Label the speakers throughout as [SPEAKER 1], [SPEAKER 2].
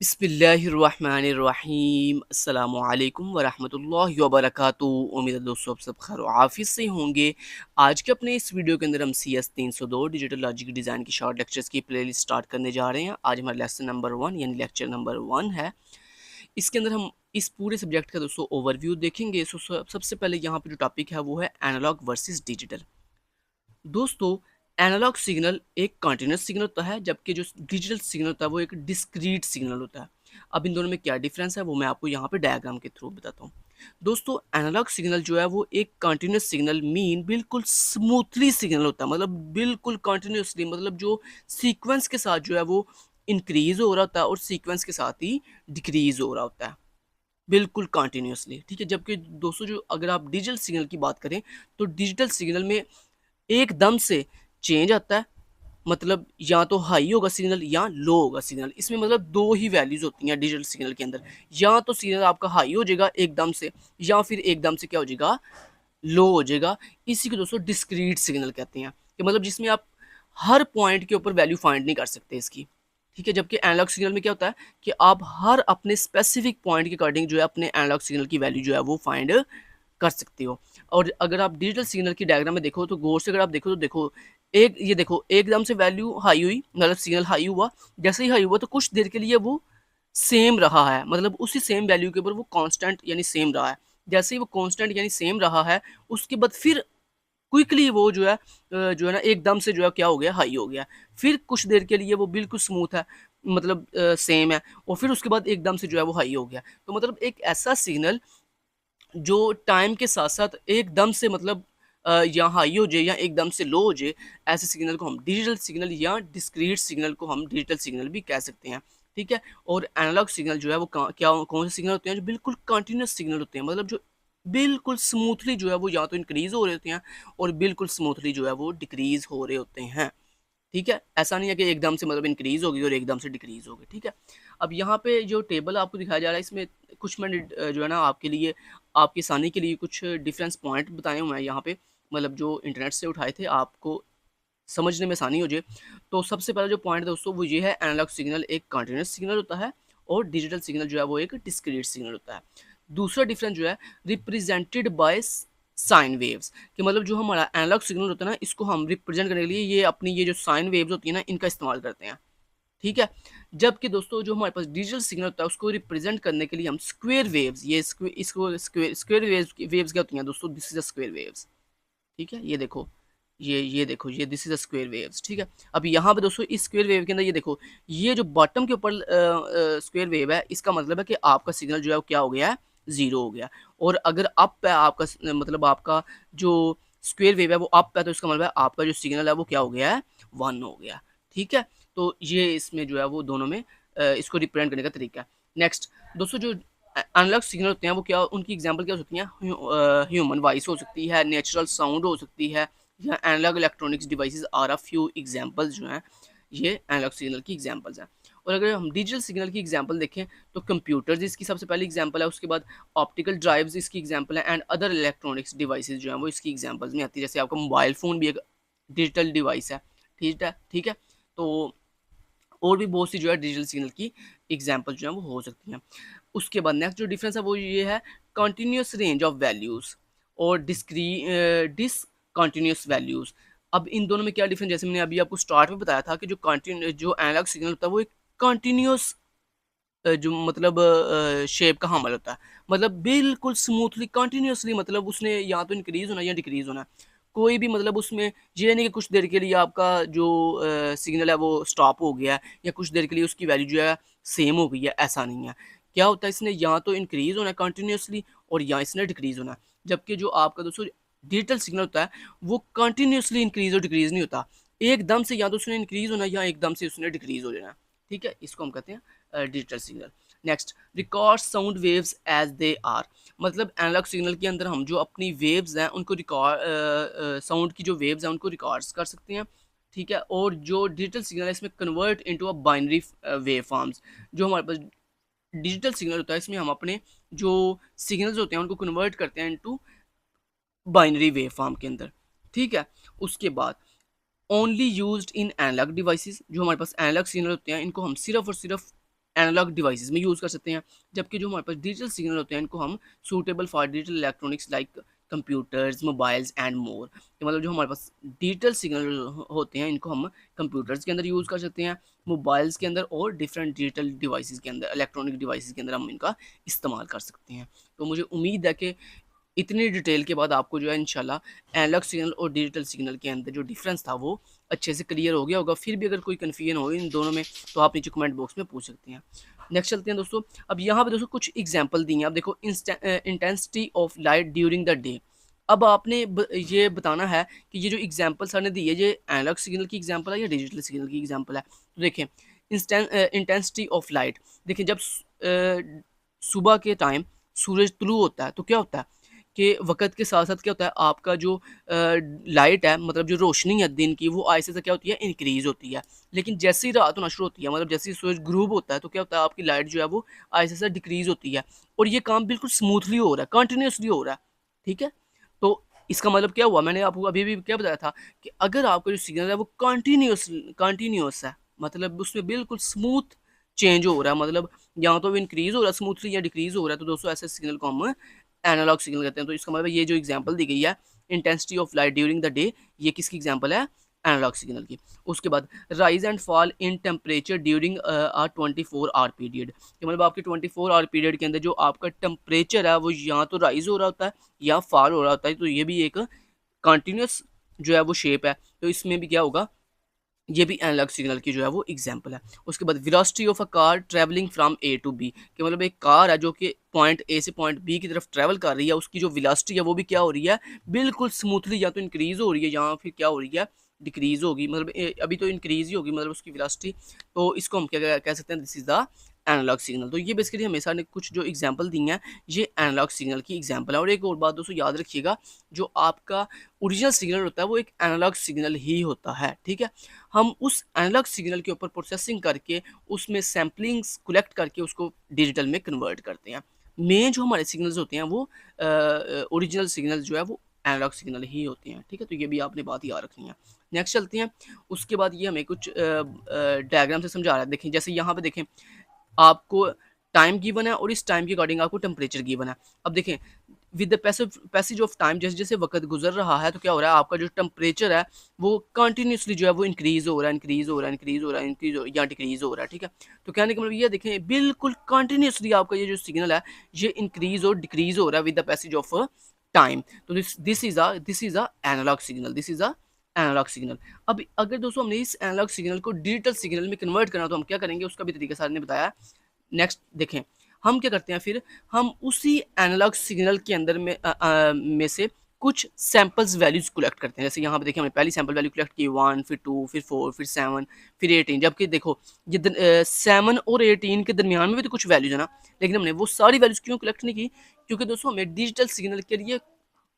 [SPEAKER 1] बिस्मिल्लाहिर्रहमानिर्रहीम अस्सलामुअलैकुम वरहमतुल्लाहि वबरकातुहू। उम्मीद है दोस्तों आप सब खैर आफिस से होंगे। आज के अपने इस वीडियो के अंदर हम CS 302 डिजिटल लॉजिक डिज़ाइन की शॉर्ट लेक्चर्स की प्लेलिस्ट स्टार्ट करने जा रहे हैं। आज हमारा लेसन नंबर 1 यानी लेक्चर नंबर 1 है। इसके अंदर हम इस पूरे सब्जेक्ट का दोस्तों ओवरव्यू देखेंगे। सबसे पहले यहाँ पे जो टॉपिक है वो है एनालॉग वर्सेस डिजिटल। दोस्तों एनालॉग सिग्नल एक कंटीन्यूअस सिग्नल होता है, जबकि जो डिजिटल सिग्नल होता है वो एक डिस्क्रीट सिग्नल होता है। अब इन दोनों में क्या डिफरेंस है वो मैं आपको यहाँ पे डायग्राम के थ्रू बताता हूँ। दोस्तों एनालॉग सिग्नल जो है वो एक कंटीन्यूअस सिग्नल मीन बिल्कुल स्मूथली सिग्नल होता है, मतलब बिल्कुल कंटिन्यूसली, मतलब जो सीक्वेंस के साथ जो है वो इंक्रीज हो रहा होता है और सीक्वेंस के साथ ही डिक्रीज हो रहा होता है, बिल्कुल कंटिन्यूसली। ठीक है, जबकि दोस्तों जो अगर आप डिजिटल सिग्नल की बात करें तो डिजिटल सिग्नल में एकदम से चेंज आता है, मतलब या तो हाई होगा सिग्नल या लो होगा सिग्नल। इसमें मतलब दो ही वैल्यूज होती हैं डिजिटल सिग्नल के अंदर, या तो सिग्नल आपका हाई हो जाएगा एकदम से या फिर एकदम से क्या हो जाएगा, लो हो जाएगा। इसी को दोस्तों डिस्क्रीट सिग्नल कहते हैं, कि मतलब जिसमें आप हर पॉइंट के ऊपर वैल्यू फाइंड नहीं कर सकते इसकी। ठीक है, जबकि एनालॉग सिग्नल में क्या होता है कि आप हर अपने स्पेसिफिक पॉइंट के अकॉर्डिंग जो है अपने एनालॉग सिग्नल की वैल्यू जो है वो फाइंड कर सकते हो। और अगर आप डिजिटल सिग्नल की डायग्राम में देखो तो गौर से अगर आप देखो तो देखो ये देखो एकदम से वैल्यू हाई हुई, मतलब सिग्नल हाई हुआ। जैसे ही हाई हुआ तो कुछ देर के लिए वो सेम रहा है, मतलब उसी सेम वैल्यू के ऊपर वो कांस्टेंट यानी सेम रहा है। जैसे ही वो कांस्टेंट यानी सेम रहा है उसके बाद फिर क्विकली वो जो है ना एकदम से जो है क्या हो गया, हाई हो गया। फिर कुछ देर के लिए वो बिल्कुल स्मूथ है, मतलब सेम है, और फिर उसके बाद एकदम से जो है वो हाई हो गया। तो मतलब एक ऐसा सिग्नल जो टाइम के साथ साथ एकदम से मतलब या हाई हो जाए या एकदम से लो हो जाए, ऐसे सिग्नल को हम डिजिटल सिग्नल या डिस्क्रीट सिग्नल को हम डिजिटल सिग्नल भी कह सकते हैं। ठीक है, और एनालॉग सिग्नल जो है वो क्या कौन से सिग्नल होते हैं, जो बिल्कुल कंटिन्यूस सिग्नल होते हैं, मतलब जो बिल्कुल स्मूथली जो है वो या तो इंक्रीज हो रहे होते हैं और बिल्कुल स्मूथली जो है वो डिक्रीज हो रहे होते हैं। ठीक है, ऐसा नहीं है कि एकदम से मतलब इंक्रीज होगी और एकदम से डिक्रीज होगी। ठीक है, अब यहाँ पे जो टेबल आपको दिखाया जा रहा है इसमें कुछ मैंने जो है ना आपके लिए आपकी आसानी के लिए कुछ डिफरेंस पॉइंट बताए हुए हैं यहाँ पे, मतलब जो इंटरनेट से उठाए थे आपको समझने में आसानी हो जाए। तो सबसे पहला जो पॉइंट दोस्तों वो ये है, एनालॉग सिग्नल एक कंटिन्यूस सिग्नल होता है और डिजिटल सिग्नल जो है वो एक डिस्क्रीट सिग्नल होता है। दूसरा डिफरेंस जो है रिप्रेजेंटेड बाय साइन वेव्स, कि मतलब जो हमारा एनालॉग सिग्नल होता है ना इसको हम रिप्रेजेंट करने के लिए ये अपनी ये जो साइन वेव्स होती है ना इनका इस्तेमाल करते हैं। ठीक है, जबकि दोस्तों जो हमारे पास डिजिटल सिग्नल होता है उसको रिप्रेजेंट करने के लिए हम स्क्वायर वेव्स, ये इसको स्क्वायर वेव्स क्या होती हैं दोस्तों, this is a square waves. ठीक है, ये देखो, ये देखो, ये this is a square waves. ठीक है, अब यहाँ पे दोस्तों इस स्क्वायर वेव के अंदर ये देखो, ये जो बॉटम के ऊपर स्क्वायर वेव है इसका मतलब है कि आपका सिग्नल जो है वो क्या हो गया है, जीरो हो गया। और अगर अप है आपका मतलब आपका जो स्क्वायर वेव है वो अप है तो इसका मतलब है आपका जो सिग्नल है वो क्या हो गया है, वन हो गया। ठीक है, तो ये इसमें जो है वो दोनों में इसको रिप्रेजेंट करने का तरीका है। नेक्स्ट दोस्तों जो एनालॉग सिग्नल होते हैं वो क्या, उनकी एग्जांपल क्या हो सकती हैं, ह्यूमन वॉइस हो सकती है, नेचुरल साउंड हो सकती है, या analog electronics devices are a few examples जो हैं, ये एनालॉग सिग्नल की एग्जांपल्स हैं। और अगर हम डिजिटल सिग्नल की एग्जांपल देखें तो कंप्यूटर्स इसकी सबसे पहली एग्जांपल है, उसके बाद ऑप्टिकल ड्राइव्स इसकी एग्जांपल है, एंड अदर इलेक्ट्रॉनिक्स डिवाइसेस जो हैं वो इसकी एग्जांपल्स में आती है। जैसे आपका मोबाइल फ़ोन भी एक डिजिटल डिवाइस है। ठीक है, ठीक है, तो और भी बहुत सी जो है डिजिटल सिग्नल की एग्जांपल जो है वो हो सकती हैं। उसके बाद नेक्स्ट जो डिफरेंस है वो ये है, कंटिन्यूस रेंज ऑफ वैल्यूज़ और डिसकंटिन्यूस वैल्यूज़। अब इन दोनों में क्या डिफरेंस, जैसे मैंने अभी आपको स्टार्ट में बताया था कि जो एनालॉग सिग्नल होता है वो एक कंटिन्यूस जो मतलब शेप का हमल होता है, मतलब बिल्कुल स्मूथली कंटिन्यूसली, मतलब उसने या तो इंक्रीज होना या डिक्रीज होना। कोई भी मतलब उसमें ये नहीं कि कुछ देर के लिए आपका जो सिग्नल है वो स्टॉप हो गया है या कुछ देर के लिए उसकी वैल्यू जो है सेम हो गई है, ऐसा नहीं है। क्या होता है, इसने या तो इंक्रीज होना है कंटिन्यूसली और या इसने डिक्रीज होना है। जबकि जो आपका दोस्तों डिजिटल सिग्नल होता है वो कंटिन्यूसली इंक्रीज और डिक्रीज नहीं होता, एकदम से या तो उसने इंक्रीज होना या एकदम से उसने डिक्रीज हो जाना। ठीक है, इसको हम कहते हैं digital signal. Next, record sound waves as they are, मतलब एनालॉग सिग्नल के अंदर हम जो अपनी वेव्स हैं उनको रिकॉर्ड साउंड की जो वेव्स हैं उनको रिकॉर्ड्स कर सकते हैं। ठीक है, और जो डिजिटल सिग्नल है इसमें convert into a binary wave forms. जो हमारे पास डिजिटल सिग्नल होता है इसमें हम अपने जो सिग्नल्स होते हैं उनको कन्वर्ट करते हैं इनटू बाइनरी वेव फॉर्म के अंदर। ठीक है, उसके बाद only used in analog devices, जो हमारे पास एनालॉग सिग्नल होते हैं इनको हम सिर्फ और सिर्फ एनालॉग डिवाइसेस में यूज़ कर सकते हैं, जबकि जो हमारे पास डिजिटल सिग्नल होते हैं इनको हम suitable for digital electronics like computers, mobiles and more. तो मतलब जो हमारे पास डिजिटल सिग्नल होते हैं इनको हम कंप्यूटर्स के अंदर यूज़ कर सकते हैं, मोबाइल्स के अंदर और डिफरेंट डिजिटल डिवाइसेस के अंदर, इलेक्ट्रॉनिक डिवाइसेस के अंदर हम इनका इस्तेमाल कर सकते हैं। तो मुझे उम्मीद है कि इतनी डिटेल के बाद आपको जो है इंशाल्लाह एनालॉग सिग्नल और डिजिटल सिग्नल के अंदर जो डिफरेंस था वो अच्छे से क्लियर हो गया होगा। फिर भी अगर कोई कन्फ्यूजन हो इन दोनों में तो आप नीचे कमेंट बॉक्स में पूछ सकते हैं। नेक्स्ट चलते हैं दोस्तों। अब यहाँ पे दोस्तों कुछ एग्जांपल दिए हैं। अब देखो, intensity of light during the day. अब आपने ये बताना है कि ये जो एग्जांपल सर ने दी है ये एनालॉग सिग्नल की एग्जांपल है या डिजिटल सिग्नल की एग्जांपल है। तो देखें, इंटेंसिटी ऑफ लाइट, देखें जब सुबह के टाइम सूरज तुलू होता है तो क्या होता है कि वक़्त के साथ-साथ क्या होता है, आपका जो लाइट है, मतलब जो रोशनी है दिन की, वो आहिस्ते से क्या होती है, इंक्रीज़ होती है। लेकिन जैसे ही रात होना शुरू होती है, मतलब जैसे ही सूरज ग्रूब होता है तो क्या होता है, आपकी लाइट जो है वो आहिस्ते से डिक्रीज़ होती है। और ये काम बिल्कुल स्मूथली हो रहा है, कंटिन्यूअसली हो रहा है, ठीक है? तो इसका मतलब क्या हुआ, मैंने आपको अभी भी क्या बताया था कि अगर आपका जो सिग्नल है वो कंटिन्यूअस है, मतलब उसमें बिल्कुल स्मूथ चेंज हो रहा है, मतलब या तो वो इंक्रीज़ हो रहा है स्मूथली या डिक्रीज़ हो रहा है, तो दोस्तों ऐसे सिग्नल को हम एनालॉग सिग्नल कहते हैं। तो इसका मतलब ये जो एग्जांपल दी गई है intensity of light during the day, ये किसकी एग्जांपल है, एनालॉग सिग्नल की। उसके बाद rise and fall in temperature during a 24 hour period, मतलब आपके 24 आवर पीरियड के अंदर जो आपका टेम्परेचर है वो या तो राइज हो रहा होता है या फॉल हो रहा होता है। तो ये भी एक कंटिन्यूस जो है वो शेप है, तो इसमें भी क्या होगा, ये भी एनालॉग सिग्नल की जो है वो एग्जांपल है। उसके बाद velocity of a car traveling from A to B, कि मतलब एक कार है जो कि पॉइंट ए से पॉइंट बी की तरफ ट्रैवल कर रही है, उसकी जो वेलोसिटी है वो भी क्या हो रही है, बिल्कुल स्मूथली या तो इंक्रीज़ हो रही है या फिर क्या हो रही है, डिक्रीज़ होगी, मतलब अभी तो इंक्रीज़ ही होगी मतलब उसकी वेलोसिटी। तो इसको हम क्या कह सकते हैं, this is the analog signal. तो ये बेसिकली हमेशा ने कुछ जो एग्जांपल दी हैं ये एनालॉग सिग्नल की एग्जांपल है। और एक और बात दोस्तों याद रखिएगा, जो आपका ओरिजिनल सिग्नल होता है वो एक एनालॉग सिग्नल ही होता है, ठीक है? हम उस एनालॉग सिग्नल के ऊपर प्रोसेसिंग करके उसमें सैम्पलिंग्स कलेक्ट करके उसको डिजिटल में कन्वर्ट करते हैं। मेन जो हमारे सिग्नल्स होते हैं वो ओरिजिनल सिग्नल जो है वो एनालॉग सिग्नल ही होते हैं, ठीक है? तो ये भी आपने बात याद रखनी है। नेक्स्ट चलते हैं। उसके बाद ये हमें कुछ डायग्राम से समझा रहा है। देखें, जैसे यहाँ पे देखें, आपको टाइम गिवन है और इस टाइम के अकॉर्डिंग आपको टेम्परेचर गिवन है। अब देखें, with the passage of time, जैसे जैसे वक्त गुजर रहा है तो क्या हो रहा है, आपका जो टेम्परेचर है वो कंटिन्यूसली जो है वो इंक्रीज हो रहा है, इंक्रीज हो रहा है, इंक्रीज हो रहा है, इंक्रीज या डिक्रीज हो रहा है, ठीक है? तो कहने का मतलब ये देखें, बिल्कुल कंटिन्यूसली आपका ये जो सिग्नल है ये इंक्रीज और डिक्रीज हो रहा है with the passage of time. तो this is a analog signal, this is a analog signal. अब अगर दोस्तों हमने इस एनालॉग सिग्नल को डिजिटल सिग्नल में कन्वर्ट करना तो हम क्या करेंगे, उसका भी तरीका सर ने बताया। नेक्स्ट देखें, हम क्या करते हैं, फिर हम उसी एनालॉग सिग्नल के अंदर में से कुछ सैम्पल्स वैल्यूज कलेक्ट करते हैं। जैसे यहाँ पे देखिए, हमने पहली सैम्पल वैल्यू कलेक्ट की 1, फिर 2, फिर 4, फिर 7, फिर 18। जबकि देखो ये 7 और 18 के दरमियान में भी तो कुछ वैल्यूज है ना, लेकिन हमने वो सारी वैल्यूज क्यों कलेक्ट नहीं की, क्योंकि दोस्तों हमें डिजिटल सिग्नल के लिए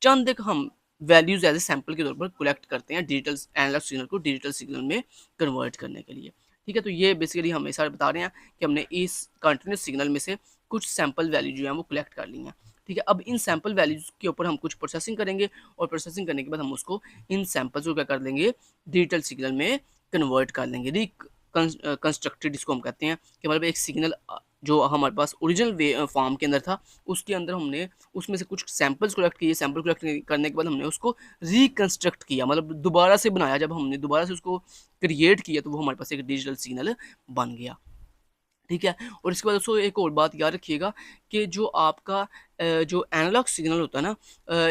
[SPEAKER 1] चंद एक हम वैल्यूज एज ए सैंपल के तौर पर कलेक्ट करते हैं डिजिटल एनालॉग सिग्नल को डिजिटल सिग्नल में कन्वर्ट करने के लिए, ठीक है? तो ये बेसिकली हम ऐसा बता रहे हैं कि हमने इस कंटिन्यूस सिग्नल में से कुछ सैंपल वैल्यू जो है वो कलेक्ट कर ली हैं, ठीक है? अब इन सैंपल वैल्यूज के ऊपर हम कुछ प्रोसेसिंग करेंगे और प्रोसेसिंग करने के बाद हम उसको इन सैंपल्स को क्या कर देंगे, डिजिटल सिग्नल में कन्वर्ट कर लेंगे। कंस्ट्रक्टेड इसको हम कहते हैं कि मतलब एक सिग्नल जो हमारे पास ओरिजिनल वे फॉर्म के अंदर था उसके अंदर हमने उसमें से कुछ सैंपल्स कलेक्ट किए। सैंपल कलेक्ट करने के बाद हमने उसको रिकंस्ट्रक्ट किया, मतलब दोबारा से बनाया। जब हमने दोबारा से उसको क्रिएट किया तो वो हमारे पास एक डिजिटल सिग्नल बन गया, ठीक है? और इसके बाद दोस्तों एक और बात याद रखिएगा कि जो आपका जो एनालॉग सिग्नल होता है ना,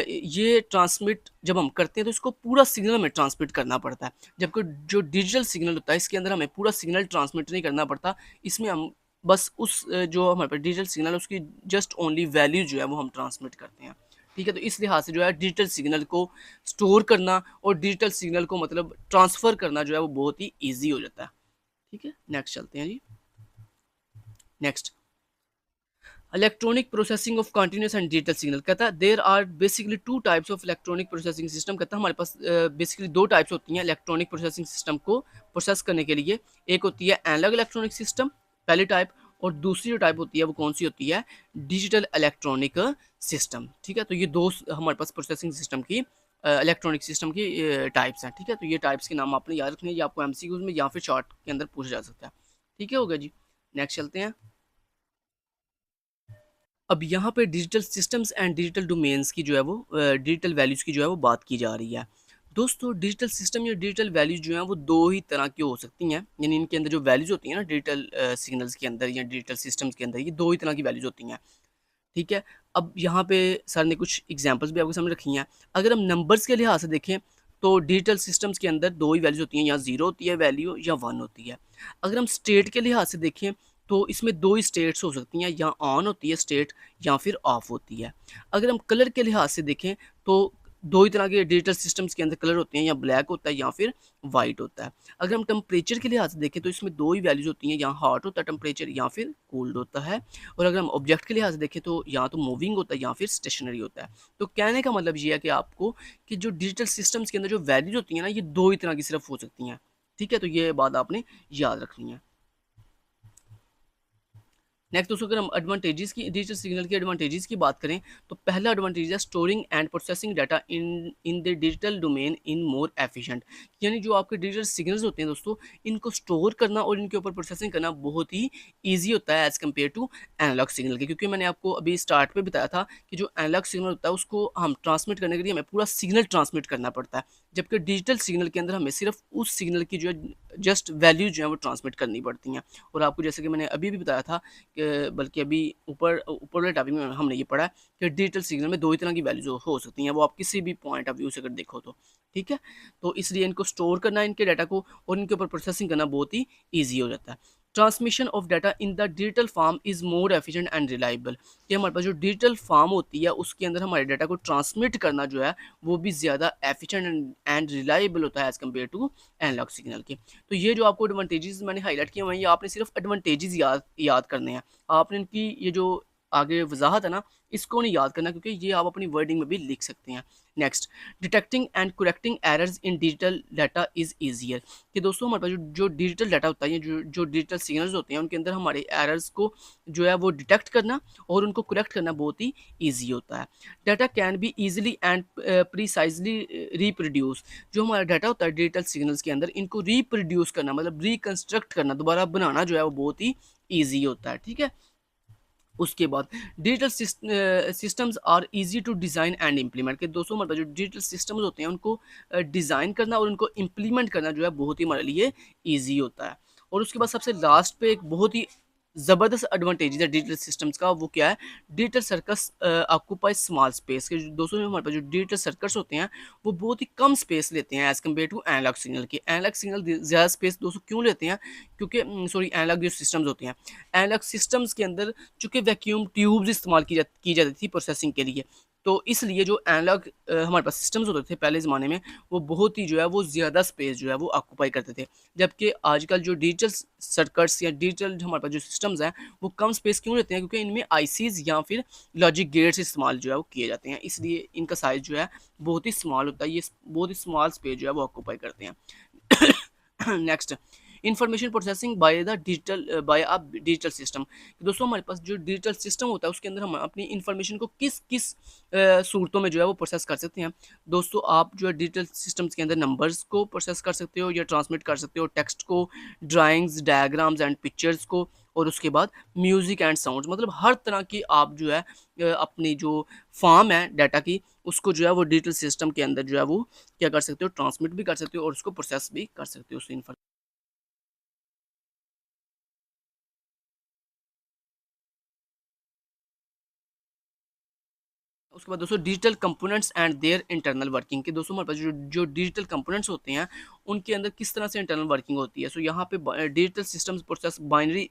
[SPEAKER 1] ये ट्रांसमिट जब हम करते हैं तो इसको पूरा सिग्नल हमें ट्रांसमिट करना पड़ता है, जबकि जो डिजिटल सिग्नल होता है इसके अंदर हमें पूरा सिग्नल ट्रांसमिट नहीं करना पड़ता। इसमें हम बस उस जो हमारे पास डिजिटल सिग्नल है उसकी जस्ट ओनली वैल्यू जो है वो हम ट्रांसमिट करते हैं, ठीक है? तो इस लिहाज से जो है डिजिटल सिग्नल को स्टोर करना और डिजिटल सिग्नल को मतलब ट्रांसफ़र करना जो है वो बहुत ही ईजी हो जाता है, ठीक है? नेक्स्ट चलते हैं जी। Next, electronic processing of continuous and digital signal. कहता है there are basically two types of electronic processing system. कहता है हमारे पास बेसिकली दो टाइप्स होती हैं इलेक्ट्रॉनिक प्रोसेसिंग सिस्टम को प्रोसेस करने के लिए। एक होती है एनालॉग इलेक्ट्रॉनिक सिस्टम, पहली टाइप, और दूसरी जो टाइप होती है वो कौन सी होती है, डिजिटल इलेक्ट्रॉनिक सिस्टम, ठीक है? तो ये दो हमारे पास प्रोसेसिंग सिस्टम की इलेक्ट्रॉनिक सिस्टम की टाइप्स हैं, ठीक है? तो ये टाइप्स के नाम आपने याद रखने हैं, ये आपको एमसीक्यूज में या फिर शॉर्ट के अंदर पूछा जा सकता है, ठीक है? हो गया जी। नेक्स्ट चलते हैं। अब यहाँ पे digital systems and digital domains की जो है वो डिजिटल वैल्यूज़ की जो है वो बात की जा रही है। दोस्तों डिजिटल सिस्टम या डिजिटल वैल्यूज़ जो हैं वो 2 ही तरह की हो सकती हैं, यानी इनके अंदर जो वैल्यूज़ होती हैं ना डिजिटल सिग्नल्स के अंदर या डिजिटल सिस्टम्स के अंदर, ये 2 ही तरह की वैल्यूज़ होती हैं। ठीक है? अब यहाँ पे सर ने कुछ एग्ज़ाम्पल्स भी आपके सामने रखी हैं। अगर हम नंबर्स के लिहाज़ से देखें तो डिजिटल सिस्टम्स के अंदर 2 ही वैल्यूज़ होती हैं, या 0 होती है वैल्यू या 1 होती है। अगर हम स्टेट के लिहाज़ से देखें तो इसमें 2 ही स्टेट्स हो सकती हैं, या ऑन होती है स्टेट या फिर ऑफ होती है। अगर हम कलर के लिहाज़ से देखें तो 2 ही तरह के डिजिटल सिस्टम्स के अंदर कलर होते हैं, या ब्लैक होता है या फिर व्हाइट होता है। अगर हम टेम्परेचर के लिहाज़ से देखें तो इसमें 2 ही वैल्यूज़ होती हैं, या हॉट होता है टेम्परेचर या फिर कोल्ड होता है। और अगर हम ऑब्जेक्ट के लिहाज से देखें तो या तो मूविंग होता है या फिर स्टेशनरी होता है। तो कहने का मतलब ये है कि आपको कि जो डिजिटल सिस्टम्स के अंदर जो वैल्यूज होती हैं ना, ये 2 ही तरह की सिर्फ हो सकती हैं। ठीक है, तो ये बात आपने याद रखनी है। नेक्स्ट दोस्तों, अगर हम एडवांटेजेस की, डिजिटल सिग्नल के एडवांटेजेस की बात करें तो पहला एडवांटेज है storing and processing data in in the digital domain in more efficient. यानी जो आपके डिजिटल सिग्नल्स होते हैं दोस्तों, इनको स्टोर करना और इनके ऊपर प्रोसेसिंग करना बहुत ही ईजी होता है as compare to analog signal के। क्योंकि मैंने आपको अभी स्टार्ट पे बताया था कि जो एनालॉग सिग्नल होता है उसको हम ट्रांसमिट करने के लिए हमें पूरा सिग्नल ट्रांसमिट करना पड़ता है, जबकि डिजिटल सिग्नल के अंदर हमें सिर्फ उस सिग्नल की जो है जस्ट वैल्यू जो है वो ट्रांसमिट करनी पड़ती हैं। और आपको जैसे कि मैंने अभी भी बताया था बल्कि अभी ऊपर ऊपर वाले टॉपिक में हमने ये पढ़ा है कि डिजिटल सिग्नल में 2 ही तरह की वैल्यूज हो सकती हैं, वो आप किसी भी पॉइंट ऑफ व्यू से अगर देखो तो। ठीक है, तो इसलिए इनको स्टोर करना, इनके डाटा को, और इनके ऊपर प्रोसेसिंग करना बहुत ही ईजी हो जाता है। Transmission of data in the digital form is more efficient and reliable. कि हमारे पास जो डिजिटल फॉर्म होती है उसके अंदर हमारे डाटा को ट्रांसमिट करना जो है वो भी ज़्यादा एफिशिएंट एंड रिलायबल होता है as compare to analog signal के। तो ये जो आपको एडवांटेजेस मैंने हाईलाइट किए हुए हैं, ये आपने सिर्फ एडवांटेजेस याद करने हैं। आपने इनकी ये जो आगे वजाहत है ना, इसको नहीं याद करना, क्योंकि ये आप अपनी वर्डिंग में भी लिख सकते हैं। Next, detecting and correcting errors in digital data is easier. कि दोस्तों हमारे पास जो डिजिटल डाटा होता है, जो डिजिटल सिग्नल्स होते हैं, उनके अंदर हमारे एरर्स को जो है वो डिटेक्ट करना और उनको करेक्ट करना बहुत ही ईजी होता है। Data can be easily and precisely reproduce. जो हमारा डाटा होता है डिजिटल सिग्नल्स के अंदर, इनको रिप्रोड्यूस करना मतलब रिकंस्ट्रक्ट करना, दोबारा बनाना जो है वो बहुत ही ईजी होता है। ठीक है, उसके बाद digital systems are easy to design and implement. के दोस्तों हमारे पास जो डिजिटल सिस्टम्स होते हैं उनको डिज़ाइन करना और उनको इम्प्लीमेंट करना जो है बहुत ही हमारे लिए ईजी होता है। और उसके बाद सबसे लास्ट पे एक बहुत ही ज़बरदस्त एडवांटेज है डिजिटल सिस्टम्स का, वो क्या है? Digital circus occupy small space. के दोस्तों हमारे पास जो डिजिटल सर्कस होते हैं वो बहुत ही कम स्पेस लेते हैं as compare to analog signal के। एनालॉग सिग्नल ज़्यादा स्पेस दोस्तों क्यों लेते हैं? क्योंकि सॉरी, एनालॉग जो सिस्टम्स होते हैं, एनालॉग सिस्टम्स के अंदर चूँकि वैक्यूम ट्यूब्स इस्तेमाल की जाती थी प्रोसेसिंग के लिए, तो इसलिए जो एनालॉग हमारे पास सिस्टम्स होते थे पहले ज़माने में, वो बहुत ही जो है वो ज़्यादा स्पेस जो है वो ऑक्यूपाई करते थे। जबकि आजकल जो डिजिटल सर्किट्स या डिजिटल जो हमारे पास जो सिस्टम्स हैं, वो कम स्पेस क्यों लेते हैं? क्योंकि इनमें आईसीज़ या फिर लॉजिक गेट्स इस्तेमाल जो है वो किए जाते हैं, इसलिए इनका साइज़ जो है बहुत ही स्मॉल होता है। ये बहुत ही स्मॉल स्पेस जो है वो ऑक्यूपाई करते हैं। Next, information processing by the digital by a digital system. दोस्तों हमारे पास जो डिजिटल सिस्टम होता है उसके अंदर हम अपनी इंफॉर्मेशन को किस किस सूरतों में जो है वो प्रोसेस कर सकते हैं। दोस्तों आप जो है डिजिटल सिस्टम्स के अंदर नंबर्स को प्रोसेस कर सकते हो या ट्रांसमिट कर सकते हो, टेक्स्ट को, ड्राइंग्स, डायग्राम्स एंड पिक्चर्स को, और उसके बाद म्यूजिक एंड साउंड्स। मतलब हर तरह की आप जो है अपनी जो फॉर्म है डाटा की, उसको जो है वो डिजिटल सिस्टम के अंदर जो है वो क्या कर सकते हो? ट्रांसमिट भी कर सकते हो और उसको प्रोसेस भी कर सकते हो उस इंफॉर्मेशन। उसके बाद दोस्तों digital components and their internal working. के दोस्तों हमारे पास जो डिजिटल कंपोनेंट्स होते हैं उनके अंदर किस तरह से इंटरनल वर्किंग होती है। सो यहाँ पे digital systems process binary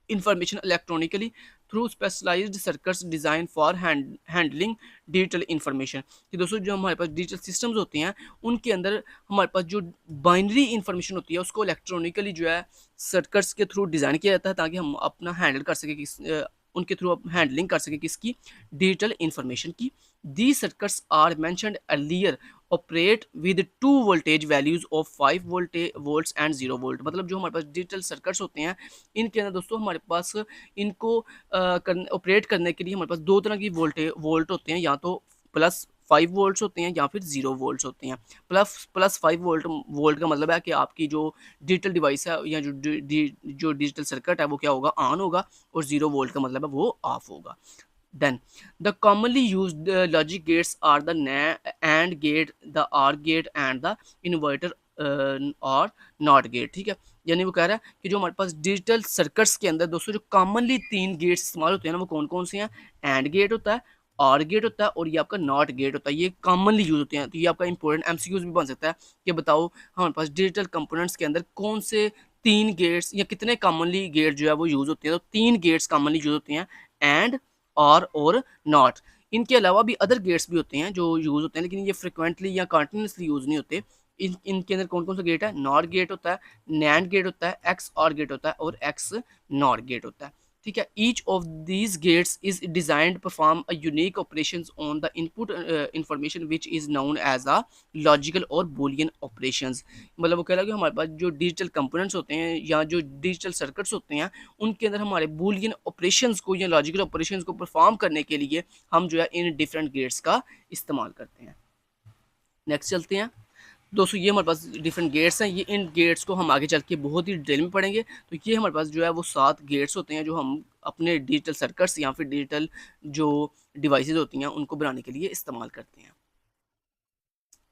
[SPEAKER 1] information electronically through specialized circuits designed for handling digital information। कि दोस्तों जो हमारे पास डिजिटल सिस्टम्स होते हैं उनके अंदर हमारे पास जो बाइनरी इंफॉर्मेशन होती है उसको इलेक्ट्रॉनिकली जो है सर्किट्स के थ्रू डिज़ाइन किया जाता है, ताकि हम अपना हैंडल कर सके उनके थ्रू हैंडलिंग कर सके किसकी? डिजिटल इंफॉर्मेशन की। The circuits are mentioned earlier operate with two voltage values of 5 volts and 0 volt. मतलब जो हमारे पास डिजिटल सर्किट्स होते हैं इनके अंदर दोस्तों हमारे पास इनको ऑपरेट करने के लिए हमारे पास 2 तरह की वोल्ट होते हैं, या तो 5 वोल्ट्स होते हैं या फिर 0 वोल्ट्स होते हैं। प्लस 5 वोल्ट वोल्ट का मतलब है कि आपकी जो डिजिटल डिवाइस है या जो डिजिटल सर्किट है वो क्या होगा, ऑन होगा, और 0 वोल्ट का मतलब है वो ऑफ होगा। Then the commonly used logic gates are the AND gate, the OR gate and the inverter और नॉट गेट। ठीक है, यानी वो कह रहा है कि जो हमारे पास डिजिटल सर्किट्स के अंदर दोस्तों जो कॉमनली 3 गेट्स इस्तेमाल होते हैं ना, वो कौन कौन से हैं? एंड गेट होता है, और गेट होता है, और ये आपका नॉट गेट होता है। ये कॉमनली यूज होते हैं। तो ये आपका इंपॉर्टेंट एमसीक्यूज भी बन सकता है कि बताओ हमारे पास डिजिटल कंपोनेंट्स के अंदर कौन से 3 गेट्स या कितने कॉमनली गेट जो है वो यूज होते हैं। तो 3 गेट्स कॉमनली यूज होते हैं, एंड और नॉट। इनके अलावा भी अदर गेट्स भी होते हैं जो यूज़ होते हैं, लेकिन ये फ्रिक्वेंटली या कंटिन्यूसली यूज़ नहीं होते। इनके अंदर कौन कौन सा गेट है? नॉट गेट होता है, नैंड गेट होता है, एक्स और गेट होता है, और एक्स नॉट गेट होता है। ठीक है, each of these gates is designed perform a unique operations on the input information which is known as a logical और बूलियन ऑपरेशंस। मतलब वो कह रहा है कि हमारे पास जो डिजिटल कंपोनेंट्स होते हैं या जो डिजिटल सर्किट्स होते हैं, उनके अंदर हमारे बूलियन ऑपरेशंस को या लॉजिकल ऑपरेशंस को परफॉर्म करने के लिए हम जो है इन डिफरेंट गेट्स का इस्तेमाल करते हैं। नेक्स्ट चलते हैं दोस्तों, ये हमारे पास डिफरेंट गेट्स हैं। ये इन गेट्स को हम आगे चल के बहुत ही डिटेल में पढ़ेंगे। तो ये हमारे पास जो है वो 7 गेट्स होते हैं जो हम अपने डिजिटल सर्किट्स या फिर डिजिटल जो डिवाइसेस होती हैं उनको बनाने के लिए इस्तेमाल करते हैं।